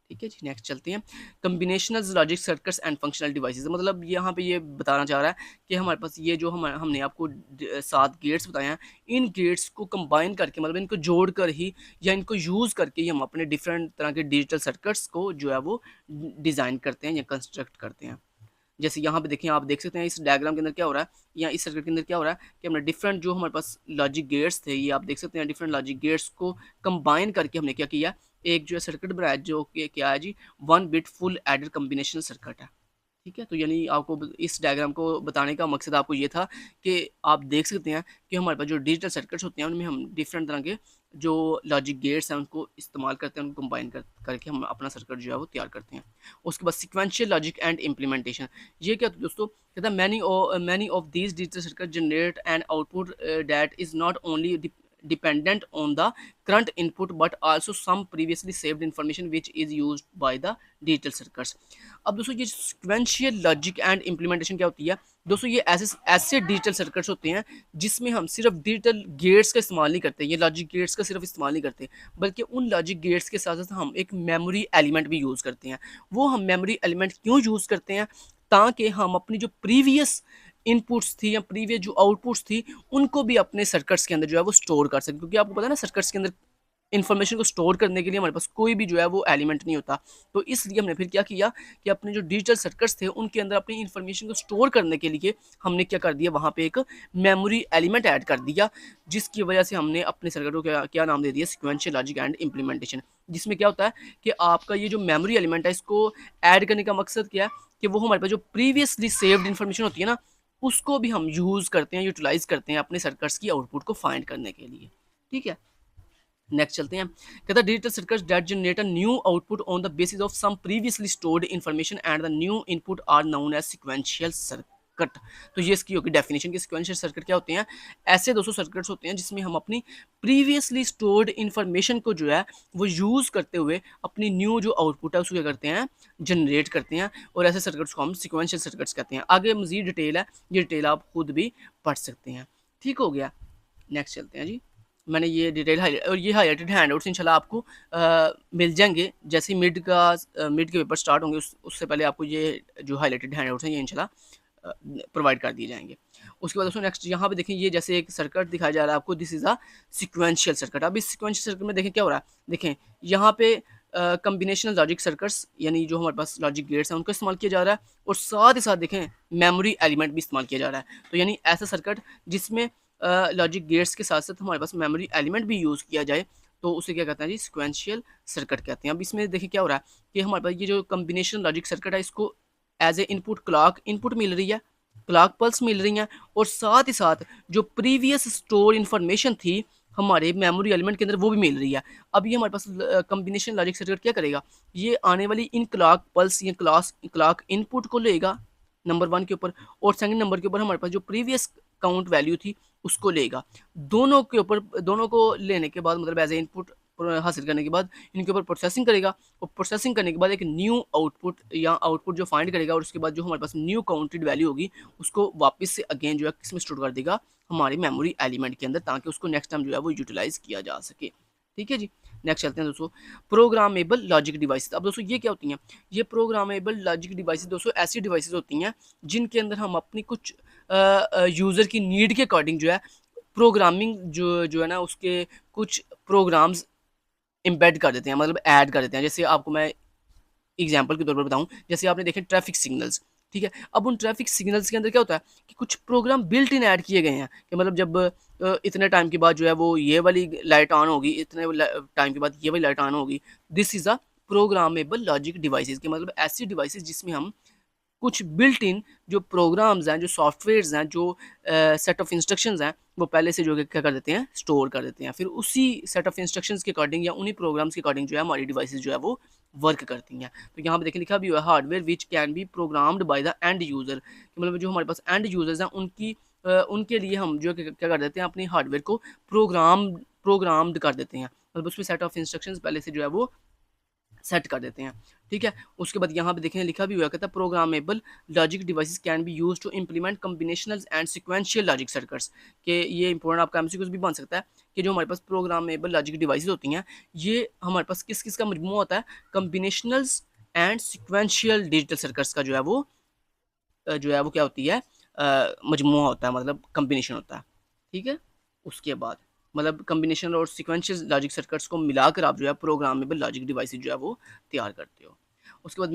[SPEAKER 1] ठीक है जी, नेक्स्ट चलते हैं। Combinational logic circuits and functional devices. मतलब यहाँ पे ये बताना चाह रहा है कि हमारे पास ये जो हमने आपको 7 गेट्स बताए हैं, इन गेट्स को कंबाइन करके, मतलब इनको जोड़ कर ही या इनको यूज़ करके ही हम अपने डिफरेंट तरह के डिजिटल सर्किट्स को जो है वो डिज़ाइन करते हैं या कंस्ट्रक्ट करते हैं। जैसे यहाँ पे देखें, आप देख सकते हैं इस डायग्राम के अंदर क्या हो रहा है, या इस सर्किट के अंदर क्या हो रहा है कि हमने डिफरेंट जो हमारे पास लॉजिक गेट्स थे, ये आप देख सकते हैं डिफरेंट लॉजिक गेट्स को कंबाइन करके हमने क्या किया, एक जो है सर्किट बनाया जो कि क्या है जी, 1 bit full adder combination circuit है। ठीक है, तो यानी आपको इस डायग्राम को बताने का मकसद आपको ये था कि आप देख सकते हैं कि हमारे पास जो डिजिटल सर्किट्स होते हैं उनमें हम डिफरेंट तरह के जो लॉजिक गेट्स हैं उनको इस्तेमाल करते हैं, उनको कंबाइन करके हम अपना सर्किट जो है वो तैयार करते हैं। उसके बाद सिक्वेंशियल लॉजिक एंड इम्प्लीमेंटेशन। ये क्या दोस्तों कहता है, many of these digital circuit generate an output that is not only dependent on the current input but also some previously saved information which is used by the digital circuits। अब दोस्तों ये sequential logic and implementation क्या होती है दोस्तों, ये ऐसे digital circuits होते हैं जिसमें हम सिर्फ डिजिटल गेट्स का इस्तेमाल नहीं करते, ये लॉजिक गेट्स का सिर्फ इस्तेमाल नहीं करते, बल्कि उन लॉजिक गेट्स के साथ साथ हम एक मेमोरी एलिमेंट भी यूज़ करते हैं। वो हम मेमोरी एलिमेंट क्यों यूज़ करते हैं? ताकि हम अपनी जो प्रीवियस इनपुट्स थी या प्रीवियस जो आउटपुट्स थी उनको भी अपने सर्किट्स के अंदर जो है वो स्टोर कर सकें, क्योंकि आपको पता है ना सर्किट्स के अंदर इन्फॉर्मेशन को स्टोर करने के लिए हमारे पास कोई भी जो है वो एलिमेंट नहीं होता। तो इसलिए हमने फिर क्या किया कि अपने जो डिजिटल सर्किट्स थे उनके अंदर अपनी इन्फॉर्मेशन को स्टोर करने के लिए हमने क्या कर दिया, वहाँ पे एक मेमोरी एलिमेंट ऐड कर दिया, जिसकी वजह से हमने अपने सर्किट को क्या नाम दे दिया, सिक्वेंशियल लॉजिक एंड इम्प्लीमेंटेशन। जिसमें क्या होता है कि आपका ये जो मेमोरी एलिमेंट है इसको ऐड करने का मकसद क्या है कि वो हमारे पास जो प्रीवियसली सेव्ड इन्फॉर्मेशन होती है ना उसको भी हम यूज़ करते हैं, यूटिलाइज करते हैं अपने सर्किट्स की आउटपुट को फाइंड करने के लिए। ठीक है, नेक्स्ट चलते हैं। कहता है digital circuits that generate a new output on the basis of some previously stored information and the new input are known as sequential circuit. तो ये इसकी होगी डेफिनेशन की सिक्वेंशियल सर्किट क्या होते हैं, ऐसे दोस्तों सर्किट्स होते हैं जिसमें हम अपनी प्रीवियसली स्टोर्ड इन्फॉर्मेशन को जो है वो यूज़ करते हुए अपनी न्यू जो आउटपुट है उसको क्या करते हैं, जनरेट करते हैं, और ऐसे सर्किट्स को हम सिक्वेंशियल सर्किट्स कहते हैं। आगे मजीद डिटेल है, ये डिटेल आप खुद भी पढ़ सकते हैं। ठीक हो गया, नेक्स्ट चलते हैं जी। मैंने ये डिटेल हाईलाइट, और ये हाईलाइटेड हैंडआउट्स इंशाल्लाह आपको मिल जाएंगे जैसे ही मिड के पेपर स्टार्ट होंगे उससे पहले आपको ये जो हाईलाइटेड हैंडआउट्स हैं ये इंशाल्लाह प्रोवाइड कर दिए जाएंगे। उसके बाद दोस्तों नेक्स्ट यहाँ पे देखें, ये जैसे एक सर्किट दिखाया जा रहा है आपको, this is a sequential circuit. अब इस सिक्वेंशियल सर्किट में देखें क्या हो रहा है, देखें यहाँ पे कम्बिनेशनल लॉजिक सर्किट्स यानी जो हमारे पास लॉजिक गेट्स हैं उनको इस्तेमाल किया जा रहा है, और साथ ही साथ देखें मेमोरी एलिमेंट भी इस्तेमाल किया जा रहा है। तो यानी ऐसा सर्किट जिसमें लॉजिक गेट्स के साथ साथ हमारे पास मेमोरी एलिमेंट भी यूज़ किया जाए तो उसे क्या कहते हैं जी, सिक्वेंशियल सर्किट कहते हैं। अब इसमें देखिए क्या हो रहा है कि हमारे पास ये जो कम्बिनेशन लॉजिक सर्किट है इसको as a input clock input मिल रही है, क्लॉक पल्स मिल रही हैं, और साथ ही साथ जो प्रीवियस स्टोर इन्फॉर्मेशन थी हमारे मेमोरी एलिमेंट के अंदर वो भी मिल रही है। अब ये हमारे पास कम्बिनेशन लॉजिक सर्किट क्या करेगा, ये आने वाली इन क्लॉक पल्स या क्लॉक इनपुट को लेगा नंबर 1 के ऊपर, और सेकंड नंबर के ऊपर हमारे पास जो प्रीवियस काउंट वैल्यू थी उसको लेगा। दोनों के ऊपर, दोनों को लेने के बाद मतलब एज ए इनपुट हासिल करने के बाद इनके ऊपर प्रोसेसिंग करेगा, और प्रोसेसिंग करने के बाद एक न्यू आउटपुट या आउटपुट जो फाइंड करेगा, और उसके बाद जो हमारे पास न्यू काउंटेड वैल्यू होगी उसको वापस से अगेन जो है किसमें स्टोर कर देगा, हमारी मेमोरी एलिमेंट के अंदर, ताकि उसको नेक्स्ट टाइम जो है वो यूटिलाइज किया जा सके। ठीक है जी। नेक्स्ट चलते हैं दोस्तों, प्रोग्रामेबल लॉजिक डिवाइसेस। अब दोस्तों ये क्या होती हैं? ये प्रोग्रामेबल लॉजिक डिवाइसेस दोस्तों ऐसी डिवाइसेस होती हैं जिनके अंदर हम अपनी कुछ यूज़र की नीड के अकॉर्डिंग जो है प्रोग्रामिंग जो है ना उसके कुछ प्रोग्राम्स एम्बेड कर देते हैं, मतलब ऐड कर देते हैं। जैसे आपको मैं एग्जाम्पल के तौर पर बताऊं, जैसे आपने देखे ट्रैफिक सिग्नल्स, ठीक है। अब उन ट्रैफिक सिग्नल्स के अंदर क्या होता है कि कुछ प्रोग्राम बिल्ट इन ऐड किए गए हैं कि मतलब जब इतने टाइम के बाद जो है वो ये वाली लाइट ऑन होगी, इतने टाइम के बाद ये वाली लाइट ऑन होगी। This is a programmable logic devices के मतलब ऐसी डिवाइसेस जिसमें हम कुछ बिल्ट इन जो प्रोग्राम्स हैं, जो सॉफ्टवेयर्स हैं, जो सेट ऑफ इंस्ट्रक्शंस हैं, वो पहले से जो क्या कर देते हैं, स्टोर कर देते हैं। फिर उसी सेट ऑफ इंस्ट्रक्शंस के अकॉर्डिंग या उन्हीं प्रोग्राम्स के अकॉर्डिंग जो है हमारी डिवाइसेस जो है वो वर्क करती हैं। तो यहाँ पे देखिए लिखा भी हुआ है hardware which can be programmed by the end user, मतलब जो हमारे पास एंड यूज़र्स हैं उनके लिए हम जो क्या कर देते हैं, अपनी हार्डवेयर को प्रोग्राम्ड कर देते हैं, मतलब उसमें सेट ऑफ इंस्ट्रक्शंस पहले से जो है वो सेट कर देते हैं। ठीक है। उसके बाद यहाँ पे देखें लिखा भी हुआ कहता है programmable logic devices can be used to implement combinational and sequential logic circuits, के ये इंपॉर्टेंट आपका एमसीक्यूज भी बन सकता है कि जो हमारे पास प्रोग्रामेबल लॉजिक डिवाइसेस होती हैं ये हमारे पास किस किस का मजमूआ होता है, कॉम्बिनेशनल्स एंड सीक्वेंशियल डिजिटल सर्किट्स का जो है वो क्या होती है, मजमूआ होता है, मतलब कम्बिनेशन होता है। ठीक है। उसके बाद मतलब कम्बिनेशन और सीक्वेंशियल लॉजिक सर्किट्स को मिलाकर आप जो है प्रोग्रामेबल लॉजिक डिवाइसेस जो है वो तैयार करते हो। उसके बाद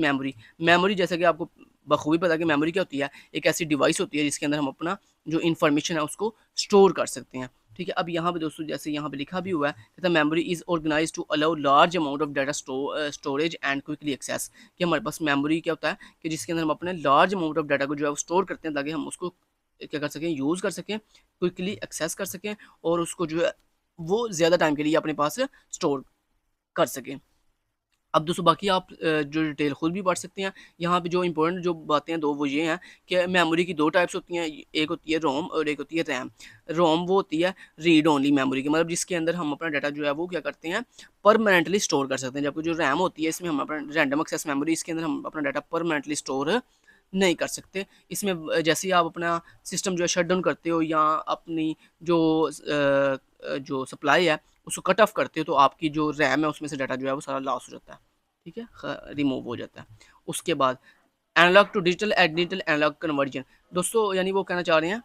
[SPEAKER 1] मेमोरी जैसा कि आपको बखूबी पता है कि मेमोरी क्या होती है, एक ऐसी डिवाइस होती है जिसके अंदर हम अपना जो इन्फॉर्मेशन है उसको स्टोर कर सकते हैं। ठीक है। अब यहाँ पे दोस्तों जैसे यहाँ पे लिखा भी हुआ है कहता है memory is organize to allow large amount of data storage and quickly access, कि हमारे पास मेमोरी क्या होता है कि जिसके अंदर हम अपने लार्ज अमाउंट ऑफ डाटा को जो है स्टोर करते हैं ताकि हम उसको क्या कर सकें, यूज़ कर सकें, क्विकली एक्सेस कर सकें, और उसको जो है वो ज़्यादा टाइम के लिए अपने पास स्टोर कर सकें। अब दोस्तों बाकी आप जो डिटेल खुद भी पढ़ सकते हैं। यहाँ पे जो इंपॉर्टेंट जो बातें हैं दो वो ये हैं कि मेमोरी की दो टाइप्स होती हैं, एक होती है रोम और एक होती है रैम। रोम वो होती है रीड ओनली मेमोरी की, मतलब जिसके अंदर हम अपना डाटा जो है वो क्या करते हैं, परमानेंटली स्टोर कर सकते हैं, जबकि जो रैम होती है इसमें हम अपना रैंडम एक्सेस मेमोरी, इसके अंदर हम अपना डाटा परमानेंटली स्टोर नहीं कर सकते। इसमें जैसे ही आप अपना सिस्टम जो है शट डाउन करते हो या अपनी जो सप्लाई है उसको कट ऑफ करते हो तो आपकी जो रैम है उसमें से डाटा जो है वो सारा लॉस हो जाता है। ठीक है, रिमूव हो जाता है। उसके बाद analog to digital and digital analog conversion, दोस्तों यानी वो कहना चाह रहे हैं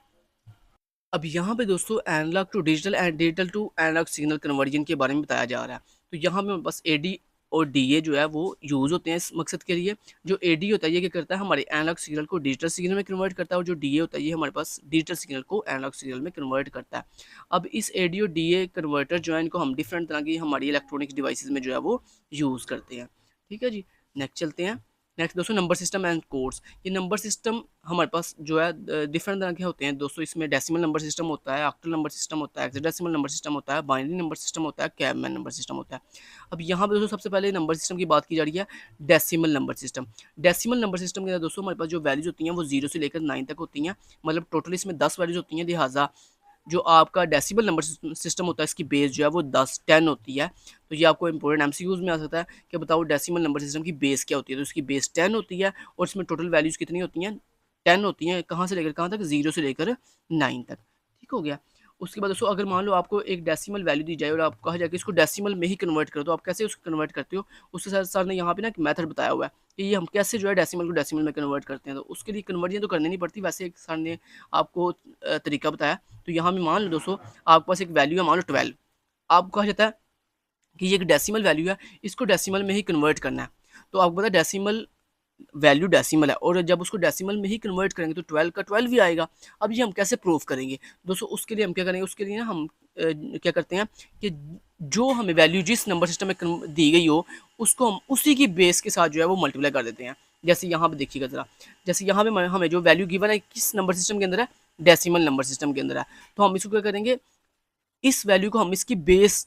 [SPEAKER 1] अब यहाँ पे दोस्तों analog to digital and digital to analog signal conversion के बारे में बताया जा रहा है। तो यहाँ पे बस एडी और डीए जो है वो यूज़ होते हैं इस मकसद के लिए। जो एडी होता है ये क्या करता है, हमारे एनालॉग सिग्नल को डिजिटल सिग्नल में कन्वर्ट करता है, और जो डीए होता है ये हमारे पास डिजिटल सिग्नल को एनालॉग सिग्नल में कन्वर्ट करता है। अब इस एडी और डीए कन्वर्टर जो है इनको हम डिफरेंट तरह की हमारी इलेक्ट्रॉनिक्स डिवाइसेज में जो है वो यूज़ करते हैं। ठीक है जी। नेक्स्ट चलते हैं। नेक्स्ट दोस्तों नंबर सिस्टम एंड कोड्स। ये नंबर सिस्टम हमारे पास जो है डिफरेंट तरह के होते हैं दोस्तों। इसमें डेसिमल नंबर सिस्टम होता है, ऑक्टल नंबर सिस्टम होता है, हेक्साडेसिमल नंबर सिस्टम होता है, बाइनरी नंबर सिस्टम होता है, कैबमैन नंबर सिस्टम होता है। अब यहाँ पे दोस्तों सबसे पहले नंबर सिस्टम की बात की जा रही है, decimal number system. Decimal number system के अंदर दोस्तों हमारे पास जो वैल्यूज होती हैं वो 0 से लेकर 9 तक होती हैं, मतलब टोटल इसमें 10 वैल्यूज होती हैं। लिहाजा जो आपका डेसिमल नंबर सिस्टम होता है इसकी बेस जो है वो 10 होती है। तो ये आपको इंपॉर्टेंट एमसीक्यूज में आ सकता है कि बताओ डेसिमल नंबर सिस्टम की बेस क्या होती है। तो इसकी बेस 10 होती है और इसमें टोटल वैल्यूज़ कितनी होती हैं, 10 होती हैं। कहाँ से लेकर कहाँ तक, 0 से लेकर 9 तक। ठीक हो गया। उसके बाद दोस्तों अगर मान लो आपको एक डेसिमल वैल्यू दी जाए और आप कहा जाए कि इसको डेसिमल में ही कन्वर्ट करो, तो आप कैसे उसको कन्वर्ट करते हो, उसके साथ सर ने यहाँ पे ना एक मेथड बताया हुआ है कि ये हम कैसे जो है डेसिमल को डेसिमल में कन्वर्ट करते हैं। तो उसके लिए कन्वर्जन तो करनी नहीं पड़ती, वैसे एक सर ने आपको तरीका बताया। तो यहाँ में मान लो दोस्तों आपके पास एक वैल्यू है, मान लो 12, आपको कहा जाता है कि ये एक डेसिमल वैल्यू है, इसको डेसिमल में ही कन्वर्ट करना है। तो आपको पता है डेसिमल वैल्यू डेसिमल है, और जब उसको डेसिमल में ही कन्वर्ट करेंगे तो 12 का 12 भी आएगा। अब ये हम कैसे प्रूव करेंगे दोस्तों, उसके लिए हम क्या करेंगे, उसके लिए ना हम क्या करते हैं कि जो हमें वैल्यू जिस नंबर सिस्टम में दी गई हो उसको हम उसी की बेस के साथ जो है वो मल्टीप्लाई कर देते हैं। जैसे यहाँ पे देखिएगा ज़रा, जैसे यहाँ पे हमें जो वैल्यू गिवन है किस नंबर सिस्टम के अंदर है, डेसिमल नंबर सिस्टम के अंदर है, तो हम इसको क्या करेंगे, इस वैल्यू को हम इसकी बेस,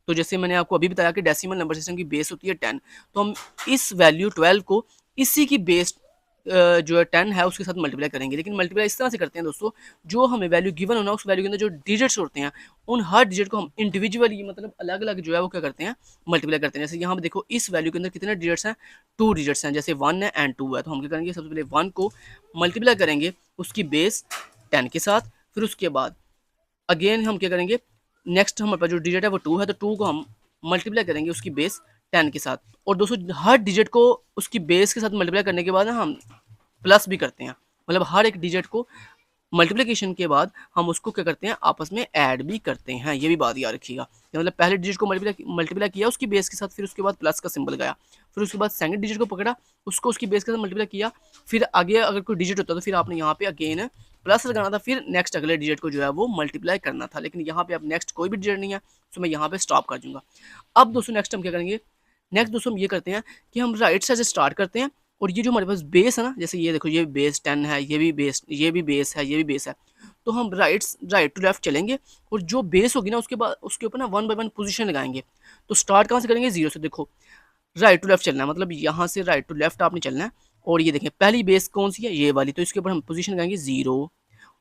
[SPEAKER 1] तो जैसे मैंने आपको अभी बताया कि डेसिमल नंबर सिस्टम की बेस होती है 10, तो हम इस वैल्यू 12 को इसी की बेस जो है 10 है उसके साथ मल्टीप्लाई करेंगे। लेकिन मल्टीप्लाई इस तरह से करते हैं दोस्तों, जो हमें वैल्यू गिवन होना उस वैल्यू के अंदर जो डिजिट्स होते हैं उन हर डिजिट को हम इंडिविजुअली मतलब अलग अलग जो है वो क्या करते हैं मल्टीप्लाई करते हैं। जैसे यहाँ पे देखो इस वैल्यू के अंदर कितने डिजिट्स हैं, 2 डिजिट्स हैं, जैसे 1 है एंड 2 है। तो हम क्या करेंगे, सबसे पहले 1 को मल्टीप्लाई करेंगे उसकी बेस 10 के साथ, फिर उसके बाद अगेन हम क्या करेंगे, नेक्स्ट हमारे पास जो डिजिट है वो 2 है, तो 2 को हम मल्टीप्लाई करेंगे उसकी बेस 10 के साथ। और दोस्तों हर डिजिट को उसकी बेस के साथ मल्टीप्लाई करने के बाद ना हम प्लस भी करते हैं, मतलब हर एक डिजिट को मल्टीप्लिकेशन के बाद हम उसको क्या करते हैं आपस में ऐड भी करते हैं। ये भी बात याद रखिएगा, मतलब पहले डिजिट को मल्टीप्लाई किया उसकी बेस के साथ, फिर उसके बाद प्लस का सिंबल गया, फिर उसके बाद सेकंड डिजिट को पकड़ा उसको उसकी बेस के साथ मल्टीप्लाई किया, फिर आगे अगर कोई डिजिट होता तो फिर आपने यहाँ पे अगेन प्लस लगाना था, फिर नेक्स्ट अगले डिजिट को जो है वो मल्टीप्लाई करना था। लेकिन यहाँ पे अब नेक्स्ट कोई भी डिजिट नहीं है तो मैं यहाँ पे स्टॉप कर दूंगा। अब दोस्तों नेक्स्ट हम क्या करेंगे, नेक्स्ट दोस्तों हम ये करते हैं कि हम राइट साइड से स्टार्ट करते हैं, और ये जो हमारे पास बेस है ना, जैसे ये देखो ये बेस 10 है, ये भी बेस है, ये भी बेस है, तो हम राइट टू लेफ्ट चलेंगे और जो बेस होगी ना उसके बाद उसके ऊपर ना 1 बाय 1 पोजीशन लगाएंगे। तो स्टार्ट कहाँ से करेंगे, 0 से। देखो राइट टू लेफ्ट चलना है, मतलब यहाँ से राइट टू लेफ्ट आपने चलना है, और ये देखें पहली बेस कौन सी है, ये वाली, तो इसके ऊपर हम पोजीशन लगाएंगे 0।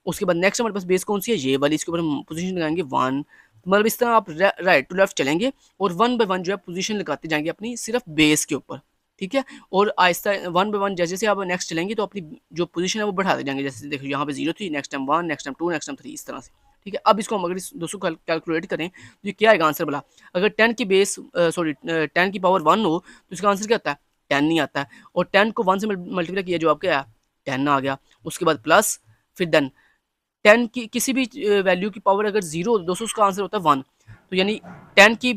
[SPEAKER 1] उसके बाद नेक्स्ट हमारे पास बेस कौन सी है, ये वाली, इसके ऊपर हम पोजीशन लगाएंगे 1। मतलब इस तरह आप राइट टू लेफ्ट चलेंगे और 1 बाय 1 जो है पोजीशन लगाते जाएंगे अपनी सिर्फ बेस के ऊपर, ठीक है। और आहिस्ता 1 बाय 1 जैसे जैसे आप नेक्स्ट चलेंगे तो अपनी जो पोजीशन है वो बढ़ाते जाएंगे। जैसे देखो यहाँ पे 0 थी, next time 1, next time 2, next time 3, इस तरह से, ठीक है। अब इसको हम अगर इस दोस्तों कैलकुलेट करें तो ये क्या आएगा आंसर बोला, अगर 10 की बेस 10 की पावर 1 हो तो इसका आंसर क्या आता है, 10 नहीं आता है। और 10 को 1 से मल्टीप्लाई किया जो आपका आया 10 आ गया, उसके बाद प्लस, फिर देन 10 की किसी भी वैल्यू की पावर अगर 0 हो तो दोस्तों उसका आंसर होता है 1। तो यानी 10 की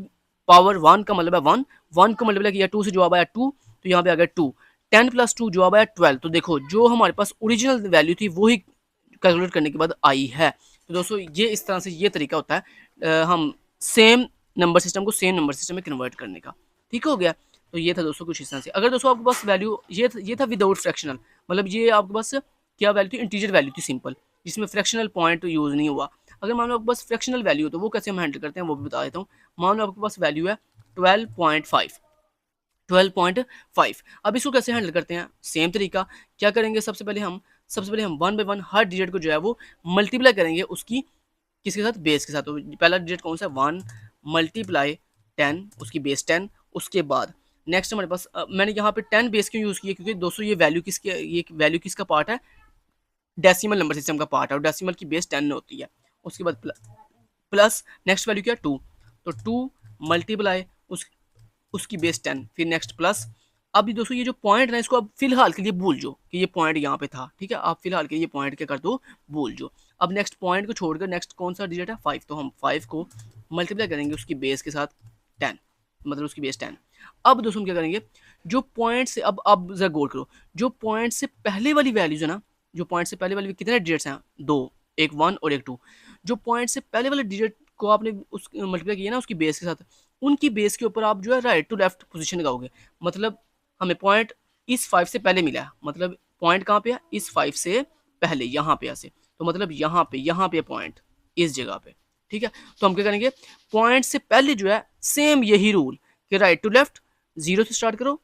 [SPEAKER 1] पावर 1 का मतलब है 1, 1 को मल्टीप्लाई किया 2 से जवाब आया 2, तो यहाँ पे आ गया 2, 10 प्लस 2 जवाब आया 12। तो देखो जो हमारे पास ओरिजिनल वैल्यू थी वही कैलकुलेट करने के बाद आई है। तो दोस्तों ये इस तरह से ये तरीका होता है हम सेम नंबर सिस्टम को सेम नंबर सिस्टम में कन्वर्ट करने का, ठीक हो गया। तो ये था दोस्तों कुछ इस तरह से। अगर दोस्तों आपके पास वैल्यू ये था विदाउट फ्रैक्शनल, मतलब ये आपके पास क्या वैल्यू थी, इंटीजर वैल्यू थी सिंपल, जिसमें फ्रैक्शनल पॉइंट यूज़ नहीं हुआ। अगर मान लो आपके पास फ्रैक्शनल वैल्यू हो तो वो कैसे हम हैंडल करते हैं वो भी बता देता हूँ। मान लो आपके पास वैल्यू है 12.5, 12.5। अब इसको कैसे हैंडल करते हैं, सेम तरीका। क्या करेंगे, सबसे पहले हम 1 बाय 1 हर डिजिट को जो है वो मल्टीप्लाई करेंगे उसकी किसके साथ, बेस के साथ। तो पहला डिजिट कौन सा है, 1 मल्टीप्लाई 10 उसकी बेस 10। उसके बाद नेक्स्ट हमारे पास मैंने यहाँ पे 10 बेस क्यों यूज़ किया, क्योंकि दोस्तों ये वैल्यू किसका पार्ट है, डेसिमल नंबर सिस्टम का पार्ट है, और डेसिमल की बेस 10 होती है। उसके बाद प्लस नेक्स्ट वैल्यू क्या, 2, तो 2 मल्टीप्लाई उसकी बेस 10, फिर नेक्स्ट प्लस। अभी दोस्तों ये जो पॉइंट है इसको अब फिलहाल के लिए भूल जाओ कि ये पॉइंट यहाँ पे था, ठीक है। आप फिलहाल के लिए पॉइंट क्या कर दो, भूल जाओ। अब नेक्स्ट पॉइंट को छोड़कर नेक्स्ट कौन सा डिजिट है, 5, तो हम 5 को मल्टीप्लाई करेंगे उसकी बेस के साथ 10, मतलब उसकी बेस 10। अब दोस्तों हम क्या करेंगे, जो पॉइंट से अब जरा गौर करो, जो पॉइंट से पहले वाली वैल्यूज है ना, जो पॉइंट से पहले वाली कितने डिजिट्स हैं, 2, एक 1 और एक 2। जो पॉइंट से पहले वाले डिजिट को आपने उस मल्टीप्लाई किया ना उसकी बेस के साथ, उनकी बेस के ऊपर आप जो है राइट टू लेफ्ट पोजीशन लगाओगे। मतलब हमें पॉइंट इस 5 से पहले मिला है, मतलब पॉइंट कहाँ पे है, इस 5 से पहले, यहाँ पे ऐसे, तो मतलब यहाँ पे पॉइंट इस जगह पे, ठीक है। तो हम क्या करेंगे, पॉइंट से पहले जो है सेम यही रूल कि राइट टू लेफ्ट, 0 से स्टार्ट करो,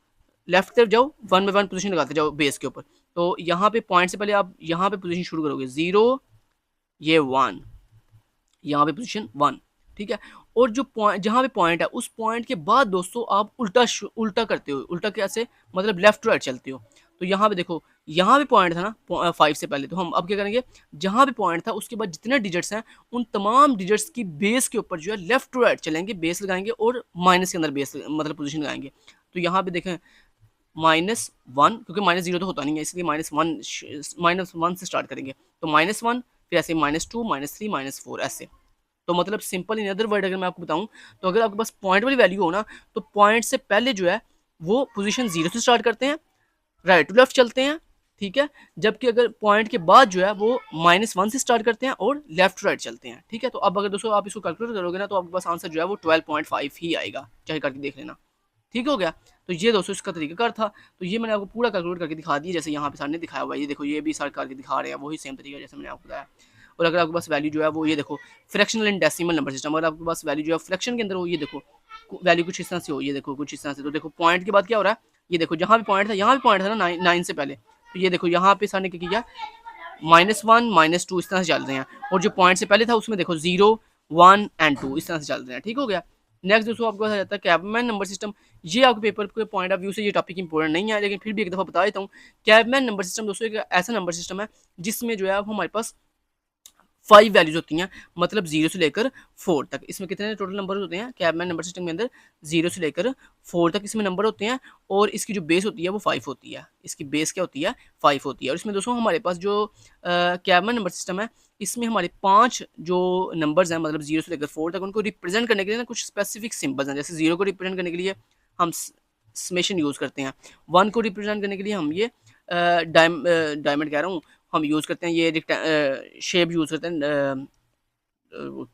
[SPEAKER 1] लेफ्ट तरफ जाओ, 1 बाय 1 पोजीशन लगाते जाओ बेस के ऊपर। तो यहाँ पे पॉइंट से पहले आप यहाँ पे पोजीशन शुरू करोगे 0, ये 1, यहाँ पे पोजीशन 1, ठीक है। और जो पॉइंट जहाँ पे पॉइंट है उस पॉइंट के बाद दोस्तों आप उल्टा करते हो, उल्टा कैसे, मतलब लेफ्ट टू राइट चलते हो। तो यहाँ पे देखो, यहाँ पे पॉइंट था ना 5 से पहले, तो हम अब क्या करेंगे, जहाँ पे पॉइंट था उसके बाद जितने डिजिट्स हैं उन तमाम डिजिट्स की बेस के ऊपर जो है लेफ्ट टू राइट चलेंगे, बेस लगाएंगे और माइनस के अंदर बेस मतलब पोजीशन लगाएंगे। तो यहाँ पे देखें -1, क्योंकि -0 तो होता नहीं है इसलिए -1 से स्टार्ट करेंगे। तो -1, फिर ऐसे -2, -3, -4 ऐसे। तो मतलब सिंपल इन अदर वर्ड अगर मैं आपको बताऊं तो अगर आपके पास पॉइंट वाली वैल्यू हो ना तो पॉइंट से पहले जो है वो पोजीशन 0 से स्टार्ट करते हैं, राइट टू लेफ्ट चलते हैं, ठीक है। जबकि अगर पॉइंट के बाद जो है वो -1 से स्टार्ट करते हैं और लेफ्ट टू राइट चलते हैं, ठीक है। तो अब अगर दोस्तों आप इसको कैलकुलेट करोगे ना तो आपके पास आंसर जो है वो 12.5 ही आएगा, चाहे करके देख लेना, ठीक हो गया। तो ये दोस्तों इसका तरीकाकार था। तो ये मैंने आपको पूरा कैलकुलेट करके दिखा दिया, जैसे यहाँ पे सामने दिखाया हुआ है, ये देखो ये भी सारे करके दिखा रहे हैं, वही सेम तरीका जैसे मैंने आपको बताया। और अगर आपके पास वैल्यू जो है वो ये देखो fractional and decimal number system, अगर आपके पास वैल्यू जो है फ्रैक्शन के अंदर हो, ये देखो वैल्यू कुछ इस तरह से हो, ये देखो कुछ इस तरह से। तो देखो पॉइंट के बाद क्या हो रहा है, ये देखो जहाँ भी पॉइंट था, यहाँ भी पॉइंट था ना 9 से पहले, तो ये देखो यहाँ पे सर ने क्या किया, -1 -2 इस तरह से चल रहे हैं, और जो पॉइंट से पहले था उसमें देखो 0 1 एंड 2 इस तरह से चल रहे हैं। ठीक हो गया। नेक्स्ट दोस्तों आपके पास आ जाता है कैबमैन नंबर सिस्टम। ये आपके पेपर के पॉइंट ऑफ व्यू से ये टॉपिक इंपॉर्टेंट नहीं है, लेकिन फिर भी एक दफ़ा बता देता हूँ। कैबमैन नंबर सिस्टम दोस्तों एक ऐसा नंबर सिस्टम है जिसमें जो है हमारे पास 5 वैल्यूज होती हैं, मतलब 0 से लेकर 4 तक। इसमें कितने टोटल नंबर होते हैं कैबमैन नंबर सिस्टम के अंदर? 0 से लेकर 4 तक इसमें नंबर होते हैं, और इसकी जो बेस होती है वो 5 होती है। इसकी बेस क्या होती है? 5 होती है। और इसमें दोस्तों हमारे पास जो कैबमैन नंबर सिस्टम है, इसमें हमारे 5 जो नंबर्स हैं, मतलब 0 से लेकर 4 तक, उनको रिप्रेजेंट करने के लिए ना कुछ स्पेसिफिक सिंबल्स हैं। जैसे 0 को रिप्रेजेंट करने के लिए हम समेशन यूज़ करते हैं, 1 को रिप्रेजेंट करने के लिए हम ये डायमंड कह रहा हूँ, हम यूज़ करते हैं ये शेप यूज़ करते हैं,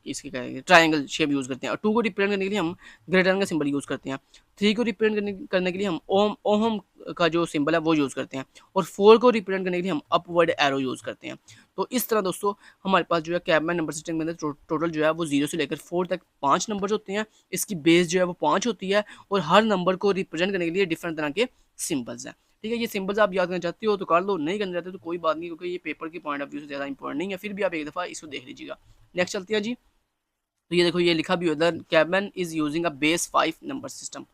[SPEAKER 1] इसकी कहेंगे ट्रायंगल शेप यूज़ करते हैं। और 2 को रिप्रेजेंट करने के लिए हम ग्रेटर देन का सिंबल यूज़ करते हैं। 3 को रिप्रेजेंट करने के लिए हम ओम का जो सिंबल है वो यूज़ करते हैं। और 4 को रिप्रेजेंट करने के लिए हम अपवर्ड एरो यूज़ करते हैं। तो इस तरह दोस्तों हमारे पास जो है कैबमैन नंबर सिस्टम के अंदर टोटल जो है वो 0 से लेकर 4 तक 5 नंबर्स होते हैं। इसकी बेस जो है वो 5 होती है, और हर नंबर को रिप्रेजेंट करने के लिए डिफरेंट तरह के सिंबल्स हैं। ठीक है, ये सिंबल्स आप याद करना चाहते हो तो कर लो, नहीं करना चाहते तो कोई बात नहीं, क्योंकि ये पेपर के पॉइंट ऑफ व्यू से ज़्यादा इंपॉर्टेंट नहीं है। फिर भी आप एक दफ़ा इसको देख लीजिएगा। नेक्स्ट चलते हैं जी। तो ये देखो ये लिखा भी होता है cabman is using a base 5 number system.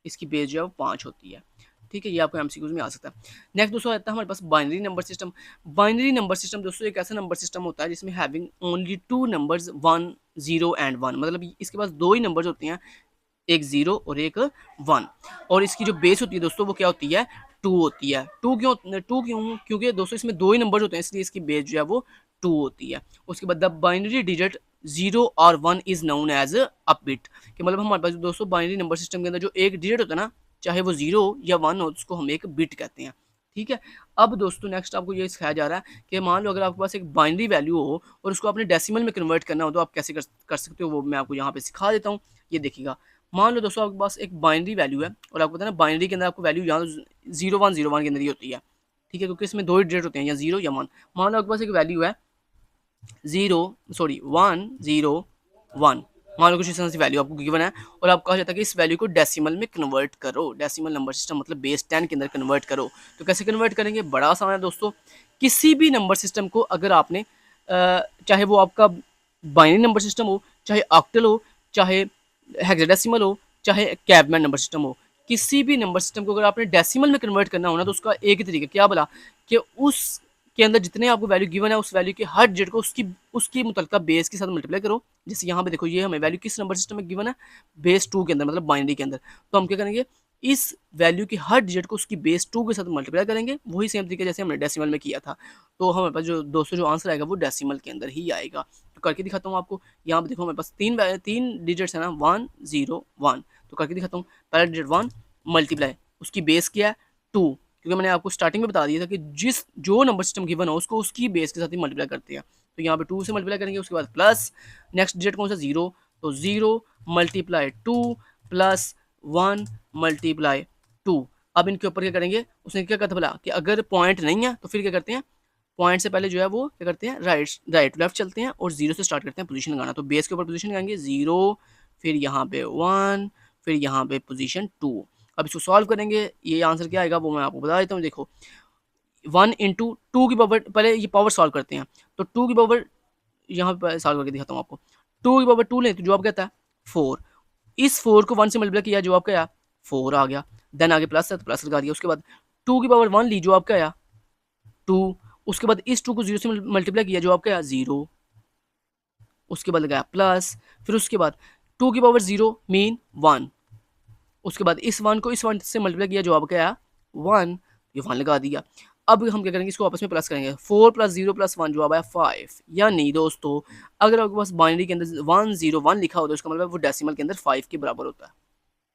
[SPEAKER 1] इसकी बेस जो है वो 5 होती है। ठीक है, ये आपको एमसीक्यूज में आ सकता है। नेक्स्ट दोस्तों आता है हमारे पास binary number system. Binary number system दोस्तों एक ऐसा नंबर सिस्टम होता है जिसमें हैविंग ओनली 2 नंबर्स 1 0 एंड 1, मतलब इसके पास 2 ही नंबर्स होते हैं, एक 0 और एक 1। और इसकी जो बेस होती है दोस्तों वो क्या होती है? 2 होती है। 2 क्यों? क्योंकि दोस्तों इसमें 2 ही नंबर्स होते हैं, इसलिए इसकी बेस जो है वो 2 होती है। उसके बाद द बाइनरी डिजिट 0 और 1 is known as a bit, कि मतलब हमारे पास दोस्तों बाइनरी नंबर सिस्टम के अंदर जो एक डिजिट होता है ना, चाहे वो 0 या 1 हो, उसको हम एक बिट कहते हैं। ठीक है। अब दोस्तों नेक्स्ट आपको ये सिखाया जा रहा है कि मान लो अगर आपके पास एक बाइनरी वैल्यू हो और उसको आपने डेसिमल में कन्वर्ट करना हो, तो आप कैसे कर सकते हो, वो मैं आपको यहाँ पे सिखा देता हूँ। ये देखिएगा, मान लो दोस्तों आपके पास एक बाइनरी वैल्यू है, और आपको पता है ना बाइनरी के अंदर आपको वैल्यू यहाँ 0101 के अंदर ही होती है। ठीक है, क्योंकि इसमें 2 ही डिजिट होते हैं, या 0 या 1। मान लो आपके पास एक वैल्यू है 101, मान लो कुछ इस तरह से वैल्यू आपको गिवन है, और आपको कहा जाता है कि इस वैल्यू को डेसिमल में कन्वर्ट करो, डेसिमल नंबर सिस्टम मतलब बेस 10 के अंदर कन्वर्ट करो। तो कैसे कन्वर्ट करेंगे? बड़ा आसान है दोस्तों। किसी भी नंबर सिस्टम को अगर आपने चाहे वो आपका बाइनरी नंबर सिस्टम हो, चाहे ऑक्टल हो, चाहे हेक्साडेसिमल हो, चाहे कैबमैन नंबर सिस्टम हो, किसी भी नंबर सिस्टम को अगर आपने डेसिमल में कन्वर्ट करना हो ना, तो उसका एक ही तरीका क्या बोला कि उस के अंदर जितने आपको वैल्यू गिवन है, उस वैल्यू के हर डिजिट को उसकी मुतलका बेस के साथ मल्टीप्लाई करो। जैसे यहाँ पे देखो ये हमें वैल्यू किस नंबर सिस्टम में गिवन है? बेस 2 के अंदर, मतलब बाइनरी के अंदर। तो हम क्या करेंगे, इस वैल्यू की हर डिजिट को उसकी बेस 2 के साथ मल्टीप्लाई करेंगे, वही सेम तरीके जैसे हमने डेसिमल में किया था। तो हमारे पास जो दोस्तों जो आंसर आएगा वो डेसिमल के अंदर ही आएगा। तो करके दिखाता हूँ आपको। यहाँ पे देखो हमारे पास तीन डिजिट्स है ना, 1 0 1। तो करके दिखाता हूँ। पहला डिजिट 1 मल्टीप्लाई, उसकी बेस क्या है? 2, क्योंकि मैंने आपको स्टार्टिंग में बता दिया था कि जो नंबर सिस्टम गिवन हो उसको उसकी बेस के साथ ही मल्टीप्लाई करते हैं। तो यहाँ पे 2 से मल्टीप्लाई करेंगे, उसके बाद प्लस, नेक्स्ट डिजिट कौन सा? 0। तो 0 मल्टीप्लाई 2 प्लस 1 मल्टीप्लाई 2। अब इनके ऊपर क्या करेंगे? उसने क्या कहा था भला कि अगर पॉइंट नहीं है तो फिर क्या करते हैं, पॉइंट से पहले जो है वो क्या करते हैं, राइट लेफ्ट चलते हैं और 0 से स्टार्ट करते हैं पोजीशन लगाना। तो बेस के ऊपर पोजीशन लगाएंगे 0, फिर यहाँ पे 1, फिर यहाँ पे पोजीशन 2। अब इसको सॉल्व करेंगे, ये आंसर क्या आएगा वो मैं आपको बता देता हूँ। देखो 1 इंटू 2 की पावर, पहले ये पावर सॉल्व करते हैं। तो 2 की पावर यहाँ पे सॉल्व करके दिखाता हूँ आपको। 2 की पावर 2 लें तो जवाब क्या आता है? 4। इस 4 को 1 से मल्टीप्लाई किया, जवाब क्या आया? 4 आ गया। देन आगे प्लस है तो प्लस लगा दिया। उसके बाद 2 की पावर 1 ली, जवाब क्या आया? 2। उसके बाद इस 2 को 0 से मल्टीप्लाई किया, जवाब क्या आया? 0। उसके बाद लगाया प्लस, फिर उसके बाद 2 की पावर 0 मीन 1। उसके बाद इस 1 को इस 1 से मल्टीप्लाई किया, जवाब क्या आया? 1। ये 1 लगा दिया। अब हम क्या करेंगे, इसको आपस में प्लस करेंगे। 4 प्लस 0 प्लस 1, जवाब आया 5। यानी दोस्तों अगर आपके पास बाइनरी के अंदर 1 0 1 लिखा हो तो इसका मतलब वो डेसिमल के अंदर 5 के बराबर होता है।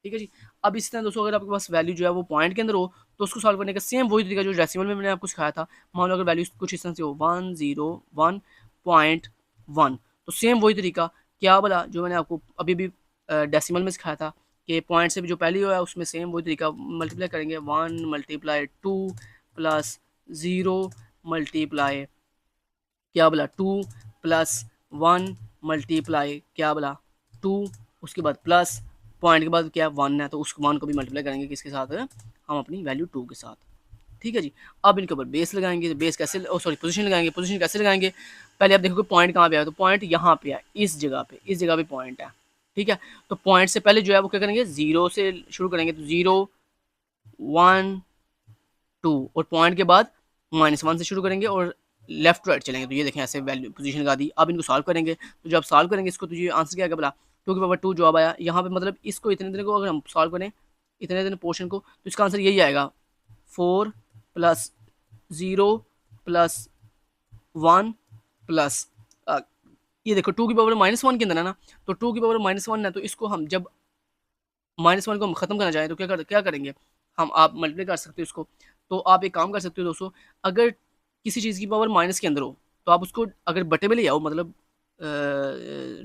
[SPEAKER 1] ठीक है जी। अब इसी तरह दोस्तों अगर आपके पास वैल्यू जो है वो पॉइंट के अंदर हो तो उसको सॉल्व करने का सेम वही तरीका जो डेसिमल में मैंने आपको सिखाया था। मान लो अगर वैल्यू कुछ इस तरह से हो 1 0 1.1, तो सेम वही तरीका क्या बोला जो मैंने आपको अभी भी डेसिमल में सिखाया था कि पॉइंट से भी जो पहले हुआ है उसमें सेम वही तरीका मल्टीप्लाई करेंगे। 1 मल्टीप्लाई 2 प्लस 0 मल्टीप्लाई क्या बोला 2 प्लस 1 मल्टीप्लाई क्या बोला 2, उसके बाद प्लस पॉइंट के बाद क्या 1 है तो उस 1 को भी मल्टीप्लाई करेंगे किसके साथ? हम अपनी वैल्यू 2 के साथ। ठीक है जी। अब इनके ऊपर बेस लगाएंगे, बेस कैसे, सॉरी पोजीशन लगाएंगे, पोजीशन कैसे लगाएंगे, पहले आप देखोगे पॉइंट कहाँ पे है, तो पॉइंट यहाँ पे है, इस जगह पे, इस जगह पे पॉइंट है, ठीक है। तो पॉइंट से पहले जो है वो क्या करेंगे, 0 से शुरू करेंगे, तो 0 1 2, और पॉइंट के बाद -1 से शुरू करेंगे और लेफ्ट राइट चलेंगे। तो ये देखें ऐसे वैल्यू पोजीशन लगा दी। अब इनको सॉल्व करेंगे, तो जब सॉल्व करेंगे इसको, तो ये आंसर क्या आएगा भला, 2 जवाब आया यहाँ पे, मतलब इसको इतने दिन को अगर हम सॉल्व करें, इतने दिन पोर्शन को, तो इसका आंसर यही आएगा, 4 + 0 + 1 प्लस ये देखो 2⁻⁻1 के अंदर है ना, तो 2⁻⁻1 है, तो इसको हम जब -1 को हम ख़त्म करना चाहें तो क्या करेंगे, हम आप मल्टीप्लाई कर सकते हो इसको। तो आप एक काम कर सकते हो दोस्तों, अगर किसी चीज़ की पावर माइनस के अंदर हो, तो आप उसको अगर बटे में ले आओ, मतलब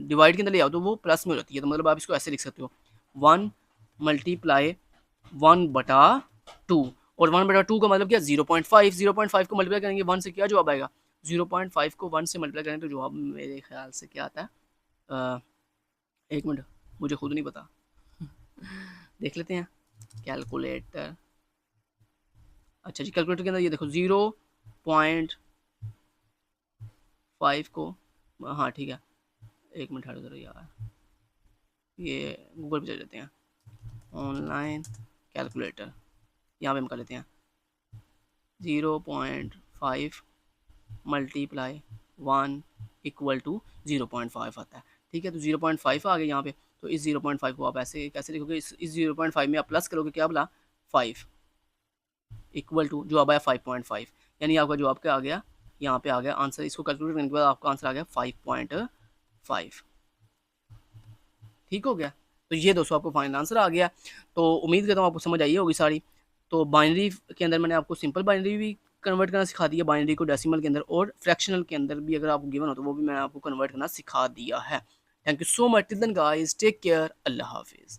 [SPEAKER 1] डिवाइड के अंदर ले आओ, तो वो प्लस में हो जाती है। तो मतलब आप इसको ऐसे लिख सकते हो, 1 × 1/2, और 1/2 का मतलब क्या, 0.5, 0.5 को मल्टीप्लाई करेंगे 1 से, क्या जवाब आएगा, 0.5 को 1 से मल्टीप्लाई करें तो जवाब मेरे ख्याल से क्या आता है, एक मिनट, मुझे खुद नहीं पता, देख लेते हैं कैलकुलेटर। अच्छा जी, कैलकुलेटर के अंदर ये देखो 0.5 को, हाँ ठीक है, एक मिनट हट करो यार, ये गूगल पे चले जाते हैं, ऑनलाइन कैलकुलेटर, यहाँ पे हम कर लेते हैं 0.5 × 1 = 0.5 आता है, ठीक है। तो 0.5 आ गया यहाँ पे, तो इस 0.5 को आप ऐसे कैसे लिखोगे, इस 0.5 में आप प्लस करोगे, क्या बोला, 5 = जवाब आया 5.5, यानी आपका जवाब क्या आ गया, यहाँ पे आ गया आंसर। इसको कैलकुलेट करने के बाद आपका आंसर आ गया 5.5, ठीक हो गया। तो ये दोस्तों आपको फाइनल आंसर आ गया। तो उम्मीद करता हूँ आपको समझ आई होगी सारी। तो बाइनरी के अंदर मैंने आपको सिंपल बाइनरी भी कन्वर्ट करना सिखा दिया, बाइनरी को डेसिमल के अंदर, और फ्रैक्शनल के अंदर भी अगर आपको गिवन हो तो वो भी मैंने आपको कन्वर्ट करना सिखा दिया है। Thank you so much, till then guys, take care, अल्लाह हाफिज़।